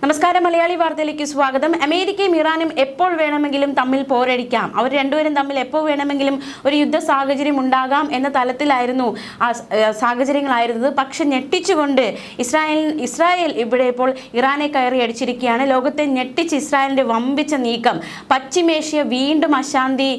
നമസ്കാരം, മലയാളി വാർത്തയിലേക്ക് സ്വാഗതം. അമേരിക്കയും ഇറാനും എപ്പോൾ വേണമെങ്കിലും തമ്മിൽ പോരടിക്കാം, അവർ രണ്ടുപേരും തമ്മിൽ എപ്പോൾ വേണമെങ്കിലും ഒരു യുദ്ധ സാഹചര്യം ഉണ്ടാകാം എന്ന തലത്തിലായിരുന്നു ആ സാഹചര്യങ്ങളായിരുന്നത്. പക്ഷെ ഞെട്ടിച്ചുകൊണ്ട് ഇസ്രായേൽ ഇവിടെ ഇപ്പോൾ ഇറാനെ കയറി അടിച്ചിരിക്കുകയാണ്. ലോകത്തെ ഞെട്ടിച്ച് ഇസ്രായേലിന്റെ വമ്പിച്ച നീക്കം. പശ്ചിമേഷ്യ വീണ്ടും അശാന്തി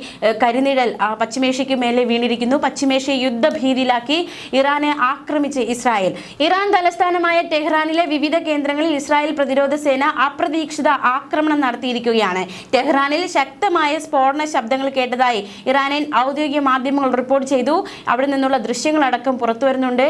കരിനിഴൽ പശ്ചിമേഷ്യയ്ക്ക് മേലെ വീണിരിക്കുന്നു. പശ്ചിമേഷ്യ യുദ്ധഭീതിയിലാക്കി ഇറാനെ ആക്രമിച്ച് ഇസ്രായേൽ. ഇറാൻ തലസ്ഥാനമായ ടെഹ്റാനിലെ വിവിധ കേന്ദ്രങ്ങളിൽ ഇസ്രായേൽ പ്രതിരോധ സേന അപ്രതീക്ഷിത ആക്രമണം നടത്തിയിരിക്കുകയാണ്. ടെഹ്റാനിൽ ശക്തമായ സ്ഫോടന ശബ്ദങ്ങൾ കേട്ടതായി ഇറാനിയൻ ഔദ്യോഗിക മാധ്യമങ്ങൾ റിപ്പോർട്ട് ചെയ്തു. അവിടെ നിന്നുള്ള ദൃശ്യങ്ങളടക്കം പുറത്തു വരുന്നുണ്ട്.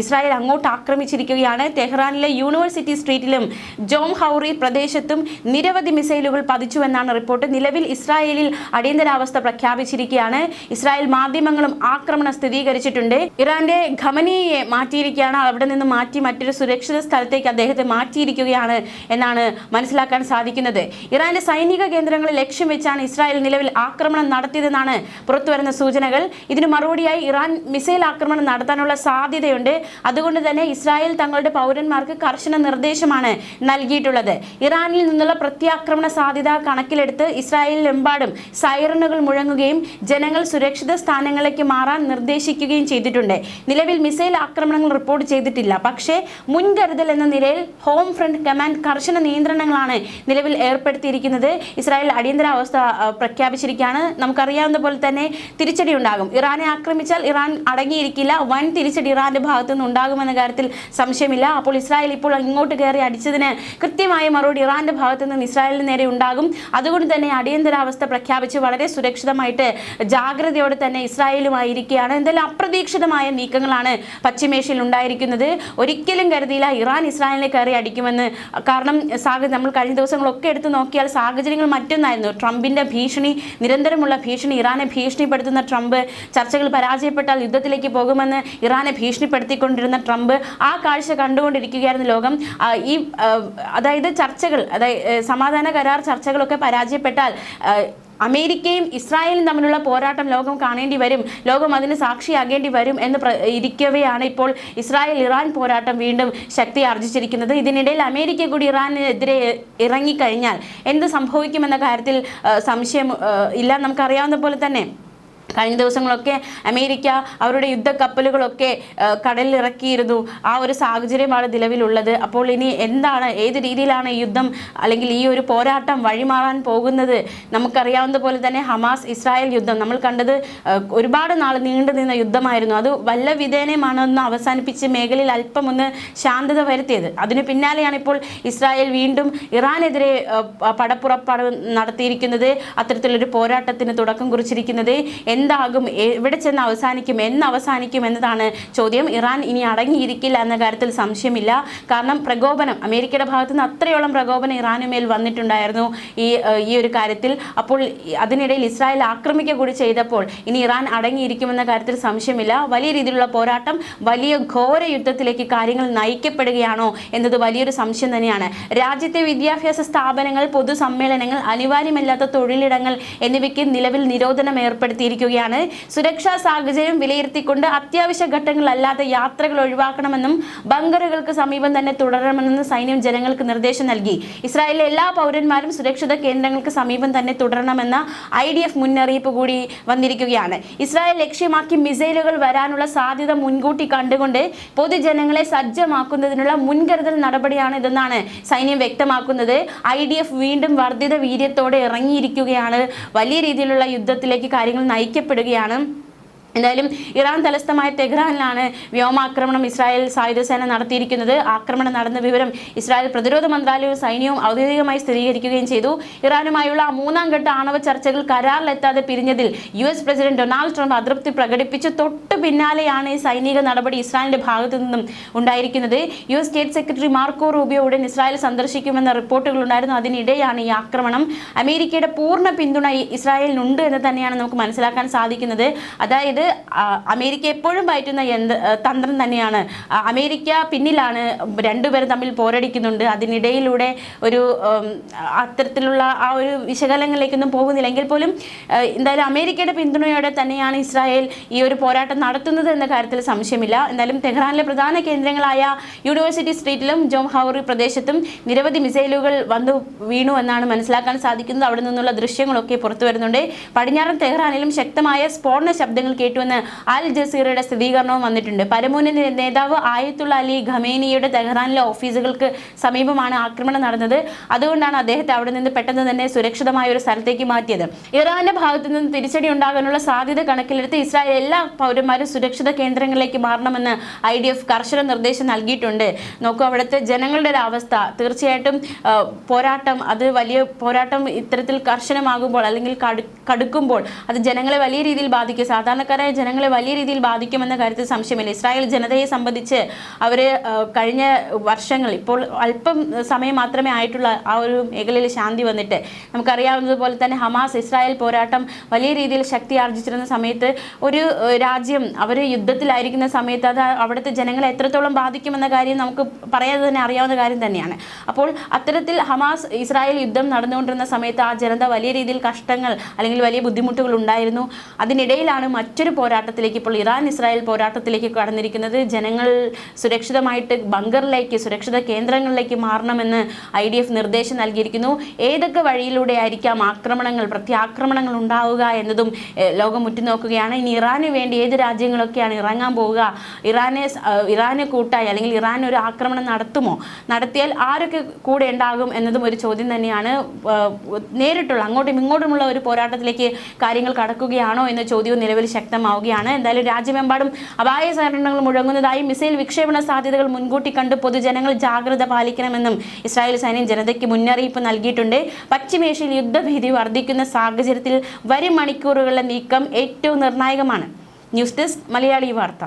ഇസ്രായേൽ അങ്ങോട്ട് ആക്രമിച്ചിരിക്കുകയാണ്. ടെഹ്റാനിലെ യൂണിവേഴ്സിറ്റി സ്ട്രീറ്റിലും ജോം ഹൗറി പ്രദേശത്തും നിരവധി മിസൈലുകൾ പതിച്ചുവെന്നാണ് റിപ്പോർട്ട്. നിലവിൽ ഇസ്രായേലിൽ അടിയന്തരാവസ്ഥ പ്രഖ്യാപിച്ചിരിക്കുകയാണ്. ഇസ്രായേൽ മാധ്യമങ്ങളും ആക്രമണം സ്ഥിരീകരിച്ചിട്ടുണ്ട്. ഇറാന്റെ ഖമനിയെ മാറ്റിയിരിക്കുകയാണ്. അവിടെ നിന്ന് മാറ്റി മറ്റൊരു സുരക്ഷിത സ്ഥലത്തേക്ക് അദ്ദേഹത്തെ മാറ്റിയിരിക്കുകയാണ് എന്നാണ് മനസ്സിലാക്കാൻ സാധിക്കുന്നത്. ഇറാന്റെ സൈനിക കേന്ദ്രങ്ങളെ ലക്ഷ്യം വെച്ചാണ് ഇസ്രായേൽ നിലവിൽ ആക്രമണം നടത്തിയതെന്നാണ് പുറത്തുവരുന്ന സൂചനകൾ. ഇതിന് മറുപടിയായി ഇറാൻ മിസൈൽ ആക്രമണം നടത്താനുള്ള സാധ്യതയുണ്ട്. അതുകൊണ്ട് തന്നെ ഇസ്രായേൽ തങ്ങളുടെ പൗരന്മാർക്ക് കർശന നിർദ്ദേശമാണ് നൽകിയിട്ടുള്ളത്. ഇറാനിൽ നിന്നുള്ള പ്രത്യാക്രമണ സാധ്യത കണക്കിലെടുത്ത് ഇസ്രായേലിലെമ്പാടും സൈറനുകൾ മുഴങ്ങുകയും ജനങ്ങൾ സുരക്ഷിത സ്ഥാനങ്ങളിലേക്ക് മാറാൻ നിർദ്ദേശിക്കുകയും ചെയ്തിട്ടുണ്ട്. നിലവിൽ മിസൈൽ ആക്രമണങ്ങൾ റിപ്പോർട്ട് ചെയ്തിട്ടില്ല. പക്ഷേ മുൻകരുതൽ എന്ന നിലയിൽ ഹോം ഫ്രണ്ട് കമാൻഡ് കർശന നിയന്ത്രണങ്ങളാണ് നിലവിൽ ഏർപ്പെടുത്തിയിരിക്കുന്നത്. ഇസ്രായേൽ അടിയന്തരാവസ്ഥ പ്രഖ്യാപിച്ചിരിക്കുകയാണ്. നമുക്കറിയാവുന്ന പോലെ തന്നെ തിരിച്ചടി ഉണ്ടാകും. ഇറാനെ ആക്രമിച്ചാൽ ഇറാൻ അടങ്ങിയിരിക്കില്ല. വൻ തിരിച്ചടി ഇറാന്റെ ഭാഗത്തു നിന്ന് ഉണ്ടാകുമെന്ന കാര്യത്തിൽ സംശയമില്ല. അപ്പോൾ ഇസ്രായേൽ ഇപ്പോൾ ഇങ്ങോട്ട് കയറി അടിച്ചതിന് കൃത്യമായ മറുപടി ഇറാന്റെ ഭാഗത്തു നിന്ന് ഇസ്രായേലിന് നേരെ ഉണ്ടാകും. അതുകൊണ്ട് തന്നെ അടിയന്തരാവസ്ഥ പ്രഖ്യാപിച്ച് വളരെ സുരക്ഷിതമായിട്ട് ജാഗ്രതയോടെ തന്നെ ഇസ്രായേലുമായിരിക്കുകയാണ്. എന്തായാലും അപ്രതീക്ഷിതമായ നീക്കങ്ങളാണ് പശ്ചിമേഷ്യയിൽ ഉണ്ടായിരിക്കുന്നത്. ഒരിക്കലും കരുതിയില്ല ഇറാൻ ഇസ്രായേലിനെ കയറി അടിക്കുമെന്ന്. കാരണം നമ്മൾ കഴിഞ്ഞ ദിവസങ്ങളൊക്കെ എടുത്തു നോക്കിയാൽ സാഹചര്യങ്ങൾ മറ്റൊന്നായിരുന്നു. ട്രംപിന്റെ ഭീഷണി, നിരന്തരമുള്ള ഭീഷണി, ഇറാനെ ഭീഷണിപ്പെടുത്തുന്ന ട്രംപ്, ചർച്ചകൾ പരാജയപ്പെട്ടാൽ യുദ്ധത്തിലേക്ക് പോകുമെന്ന് ഇറാനെ ഭീഷണിപ്പെടുത്തിക്കൊണ്ടിരുന്ന ട്രംപ്, ആ കാഴ്ച കണ്ടുകൊണ്ടിരിക്കുകയായിരുന്നു ലോകം. അതായത് ചർച്ചകൾ, സമാധാന കരാർ ചർച്ചകളൊക്കെ പരാജയപ്പെട്ടാൽ അമേരിക്കയും ഇസ്രായേലും തമ്മിലുള്ള പോരാട്ടം ലോകം കാണേണ്ടി വരും, ലോകം അതിന് സാക്ഷിയാകേണ്ടി വരും എന്ന് ഇരിക്കവെയാണ് ഇപ്പോൾ ഇറാൻ പോരാട്ടം വീണ്ടും ശക്തി ആർജിച്ചിരിക്കുന്നത്. ഇതിനിടയിൽ അമേരിക്ക കൂടി ഇറാനെതിരെ ഇറങ്ങിക്കഴിഞ്ഞാൽ എന്ത് സംഭവിക്കുമെന്ന കാര്യത്തിൽ സംശയം ഇല്ല. നമുക്കറിയാവുന്ന പോലെ തന്നെ കഴിഞ്ഞ ദിവസങ്ങളൊക്കെ അമേരിക്ക അവരുടെ യുദ്ധക്കപ്പലുകളൊക്കെ കടലിൽ ഇറക്കിയിരുന്നു. ആ ഒരു സാഹചര്യമാണ് നിലവിലുള്ളത്. അപ്പോൾ ഇനി എന്താണ്, ഏത് രീതിയിലാണ് ഈ യുദ്ധം അല്ലെങ്കിൽ ഈ ഒരു പോരാട്ടം വഴിമാറാൻ പോകുന്നത്? നമുക്കറിയാവുന്ന പോലെ തന്നെ ഹമാസ് ഇസ്രായേൽ യുദ്ധം നമ്മൾ കണ്ടത് ഒരുപാട് നാൾ നീണ്ടു നിന്ന യുദ്ധമായിരുന്നു. അത് വല്ല വിധേനമാണ് ഒന്ന് അവസാനിപ്പിച്ച് മേഖലയിൽ അല്പം ഒന്ന് ശാന്തത വരുത്തിയത്. അതിന് പിന്നാലെയാണ് ഇപ്പോൾ ഇസ്രായേൽ വീണ്ടും ഇറാനെതിരെ പടപ്പുറപ്പാട് നടത്തിയിരിക്കുന്നത്. അത്തരത്തിലൊരു പോരാട്ടത്തിന് തുടക്കം കുറിച്ചിരിക്കുന്നത്. എന്താകും, എവിടെ ചെന്ന് അവസാനിക്കും, എന്ന് അവസാനിക്കും എന്നതാണ് ചോദ്യം. ഇറാൻ ഇനി അടങ്ങിയിരിക്കില്ല എന്ന കാര്യത്തിൽ സംശയമില്ല. കാരണം പ്രകോപനം, അമേരിക്കയുടെ ഭാഗത്തു നിന്ന് അത്രയോളം പ്രകോപനം ഇറാനുമേൽ വന്നിട്ടുണ്ടായിരുന്നു ഈ ഒരു കാര്യത്തിൽ. അപ്പോൾ അതിനിടയിൽ ഇസ്രായേൽ ആക്രമിക്കുക കൂടി ചെയ്തപ്പോൾ ഇനി ഇറാൻ അടങ്ങിയിരിക്കുമെന്ന കാര്യത്തിൽ സംശയമില്ല. വലിയ രീതിയിലുള്ള പോരാട്ടം, വലിയ ഘോര യുദ്ധത്തിലേക്ക് കാര്യങ്ങൾ നയിക്കപ്പെടുകയാണോ എന്നത് വലിയൊരു സംശയം തന്നെയാണ്. രാജ്യത്തെ വിദ്യാഭ്യാസ സ്ഥാപനങ്ങൾ, പൊതുസമ്മേളനങ്ങൾ, അനിവാര്യമല്ലാത്ത തൊഴിലിടങ്ങൾ എന്നിവയ്ക്ക് നിലവിൽ നിരോധനം ഏർപ്പെടുത്തിയിരിക്കുകയാണ്. സുരക്ഷാ സാഹചര്യം വിലയിരുത്തിക്കൊണ്ട് അത്യാവശ്യ ഘട്ടങ്ങളല്ലാതെ യാത്രകൾ ഒഴിവാക്കണമെന്നും ബങ്കറുകൾക്ക് സമീപം തന്നെ തുടരണമെന്നും സൈന്യം ജനങ്ങൾക്ക് നിർദ്ദേശം നൽകി. ഇസ്രായേലിലെ എല്ലാ പൗരന്മാരും സുരക്ഷിത കേന്ദ്രങ്ങൾക്ക് സമീപം തന്നെ തുടരണമെന്ന IDF മുന്നറിയിപ്പ് കൂടി വന്നിരിക്കുകയാണ്. ഇസ്രായേൽ ലക്ഷ്യമാക്കി മിസൈലുകൾ വരാനുള്ള സാധ്യത മുൻകൂട്ടി കണ്ടുകൊണ്ട് പൊതുജനങ്ങളെ സജ്ജമാക്കുന്നതിനുള്ള മുൻകരുതൽ നടപടിയാണ് ഇതെന്നാണ് സൈന്യം വ്യക്തമാക്കുന്നത്. IDF വീണ്ടും വർദ്ധിത വീര്യത്തോടെ ഇറങ്ങിയിരിക്കുകയാണ്. വലിയ രീതിയിലുള്ള യുദ്ധത്തിലേക്ക് കാര്യങ്ങൾ നയിക്കപ്പെടുകയാണ്. എന്തായാലും ഇറാൻ തലസ്ഥാനമായ ടെഹ്റാനിലാണ് വ്യോമാക്രമണം ഇസ്രായേൽ സായുധസേന നടത്തിയിരിക്കുന്നത്. ആക്രമണം നടന്ന വിവരം ഇസ്രായേൽ പ്രതിരോധ മന്ത്രാലയവും സൈന്യവും ഔദ്യോഗികമായി സ്ഥിരീകരിക്കുകയും ചെയ്തു. ഇറാനുമായുള്ള മൂന്നാം ഘട്ട ആണവ ചർച്ചകൾ കരാറിലെത്താതെ പിരിഞ്ഞതിൽ US പ്രസിഡന്റ് ഡൊണാൾഡ് ട്രംപ് അതൃപ്തി പ്രകടിപ്പിച്ചു. തൊട്ടു പിന്നാലെയാണ് ഈ സൈനിക നടപടി ഇസ്രായേലിന്റെ ഭാഗത്തു നിന്നും ഉണ്ടായിരിക്കുന്നത്. US state secretary Marco Rubio ഉടൻ ഇസ്രായേൽ സന്ദർശിക്കുമെന്ന റിപ്പോർട്ടുകൾ ഉണ്ടായിരുന്നു. അതിനിടെയാണ് ഈ ആക്രമണം. അമേരിക്കയുടെ പൂർണ്ണ പിന്തുണ ഇസ്രായേലിനുണ്ട് എന്ന് തന്നെയാണ് നമുക്ക് മനസ്സിലാക്കാൻ സാധിക്കുന്നത്. അതായത് അമേരിക്ക എപ്പോഴും പയറ്റുന്ന തന്ത്രം തന്നെയാണ്. അമേരിക്ക പിന്നിലാണ്, രണ്ടുപേരും തമ്മിൽ പോരടിക്കുന്നുണ്ട്. അതിനിടയിലൂടെ ഒരു അത്തരത്തിലുള്ള ആ ഒരു വിശകലനങ്ങളിലേക്കൊന്നും പോകുന്നില്ല. എങ്കിൽ പോലും എന്തായാലും അമേരിക്കയുടെ പിന്തുണയോടെ തന്നെയാണ് ഇസ്രായേൽ ഈ ഒരു പോരാട്ടം നടത്തുന്നത് എന്ന കാര്യത്തിൽ സംശയമില്ല. എന്തായാലും ടെഹ്റാനിലെ പ്രധാന കേന്ദ്രങ്ങളായ യൂണിവേഴ്സിറ്റി സ്ട്രീറ്റിലും ജോം ഹൗറി പ്രദേശത്തും നിരവധി മിസൈലുകൾ വന്നു വീണു എന്നാണ് മനസ്സിലാക്കാൻ സാധിക്കുന്നത്. അവിടെ നിന്നുള്ള ദൃശ്യങ്ങളൊക്കെ പുറത്തു വരുന്നുണ്ട്. പടിഞ്ഞാറൻ ടെഹ്റാനിലും ശക്തമായ സ്ഫോടന ശബ്ദങ്ങൾ കേട്ടുവെന്ന് അൽ ജസീറയുടെ സ്ഥിരീകരണവും വന്നിട്ടുണ്ട്. പരമോന്നത നേതാവ് ആയത്തുള്ള അലി ഖമേനിയുടെ ടെഹ്റാനിലെ ഓഫീസുകൾക്ക് സമീപമാണ് ആക്രമണം നടന്നത്. അതുകൊണ്ടാണ് അദ്ദേഹത്തെ അവിടെ നിന്ന് പെട്ടെന്ന് തന്നെ സുരക്ഷിതമായ ഒരു സ്ഥലത്തേക്ക് മാറ്റിയത്. ഇറാന്റെ ഭാഗത്തു നിന്ന് തിരിച്ചടി ഉണ്ടാകാനുള്ള സാധ്യത കണക്കിലെടുത്ത് ഇസ്രായേൽ എല്ലാ പൗരന്മാരും സുരക്ഷിത കേന്ദ്രങ്ങളിലേക്ക് മാറണമെന്ന് IDF കർശന നിർദ്ദേശം നൽകിയിട്ടുണ്ട്. നോക്കൂ, അവിടുത്തെ ജനങ്ങളുടെ ഒരു അവസ്ഥ. തീർച്ചയായിട്ടും പോരാട്ടം, അത് വലിയ പോരാട്ടം ഇത്തരത്തിൽ കർശനമാകുമ്പോൾ അല്ലെങ്കിൽ കടുക്കുമ്പോൾ അത് ജനങ്ങളെ വലിയ രീതിയിൽ ബാധിക്കും. സാധാരണക്കാരായ ജനങ്ങളെ വലിയ രീതിയിൽ ബാധിക്കുമെന്ന കാര്യത്തിൽ സംശയമില്ല. ഇസ്രായേൽ ജനതയെ സംബന്ധിച്ച് അവർ കഴിഞ്ഞ വർഷങ്ങൾ, ഇപ്പോൾ അല്പം സമയം മാത്രമേ ആയിട്ടുള്ള ആ ഒരു മേഖലയിൽ ശാന്തി വന്നിട്ട്, നമുക്കറിയാവുന്നതുപോലെ തന്നെ ഹമാസ് ഇസ്രായേൽ പോരാട്ടം വലിയ രീതിയിൽ ശക്തി ആർജിച്ചിരുന്ന സമയത്ത് ഒരു രാജ്യം അവർ യുദ്ധത്തിലായിരിക്കുന്ന സമയത്ത് അത് അവിടുത്തെ ജനങ്ങളെ എത്രത്തോളം ബാധിക്കുമെന്ന കാര്യം നമുക്ക് പറയാതെ തന്നെ അറിയാവുന്ന കാര്യം തന്നെയാണ്. അപ്പോൾ അത്തരത്തിൽ ഹമാസ് ഇസ്രായേൽ യുദ്ധം നടന്നുകൊണ്ടിരുന്ന സമയത്ത് ആ ജനത വലിയ രീതിയിൽ കഷ്ടങ്ങൾ അല്ലെങ്കിൽ വലിയ ബുദ്ധിമുട്ടുകൾ ഉണ്ടായിരുന്നു. അതിനിടയിലാണ് മറ്റൊരു പോരാട്ടത്തിലേക്ക്, ഇപ്പോൾ ഇറാൻ ഇസ്രായേൽ പോരാട്ടത്തിലേക്ക് കടന്നിരിക്കുന്നത്. ജനങ്ങൾ സുരക്ഷിതമായിട്ട് ബങ്കറിലേക്ക്, സുരക്ഷിത കേന്ദ്രങ്ങളിലേക്ക് മാറണമെന്ന് IDF നിർദ്ദേശം നൽകിയിരിക്കുന്നു. ഏതൊക്കെ വഴിയിലൂടെ ആയിരിക്കാം ആക്രമണങ്ങൾ, പ്രത്യാക്രമണങ്ങൾ ഉണ്ടാവുക എന്നതും ലോകം ഉറ്റുനോക്കുകയാണ്. ഇനി ഇറാന് വേണ്ടി ഏത് രാജ്യങ്ങളൊക്കെയാണ് ഇറങ്ങാൻ പോവുക, ഇറാന് കൂട്ടായി അല്ലെങ്കിൽ ഇറാൻ ഒരു ആക്രമണം നടത്തുമോ, നടത്തിയാൽ ആരൊക്കെ കൂടെ ഉണ്ടാകും എന്നതും ഒരു ചോദ്യം തന്നെയാണ്. നേരിട്ടുള്ള അങ്ങോട്ടും ഇങ്ങോട്ടുമുള്ള ഒരു പോരാട്ടത്തിലേക്ക് കാര്യങ്ങൾ കടക്കുകയാണോ എന്ന ചോദ്യവും നിലവിൽ ശക്തമാവുകയാണ്. എന്തായാലും രാജ്യമെമ്പാടും അപായ സഹകരണങ്ങൾ മുഴങ്ങുന്നതായി, മിസൈൽ വിക്ഷേപണ സാധ്യതകൾ മുൻകൂട്ടി കണ്ട് പൊതുജനങ്ങൾ ജാഗ്രത പാലിക്കണമെന്നും ഇസ്രായേൽ സൈന്യം ജനതയ്ക്ക് മുന്നറിയിപ്പ് നൽകിയിട്ടുണ്ട്. പശ്ചിമേഷ്യയിൽ യുദ്ധഭീതി വർദ്ധിക്കുന്ന സാഹചര്യത്തിൽ വരും മണിക്കൂറുകളിലെ നീക്കം ഏറ്റവും നിർണായകമാണ്. ന്യൂസ് ഡെസ്ക് മലയാളി വാർത്ത.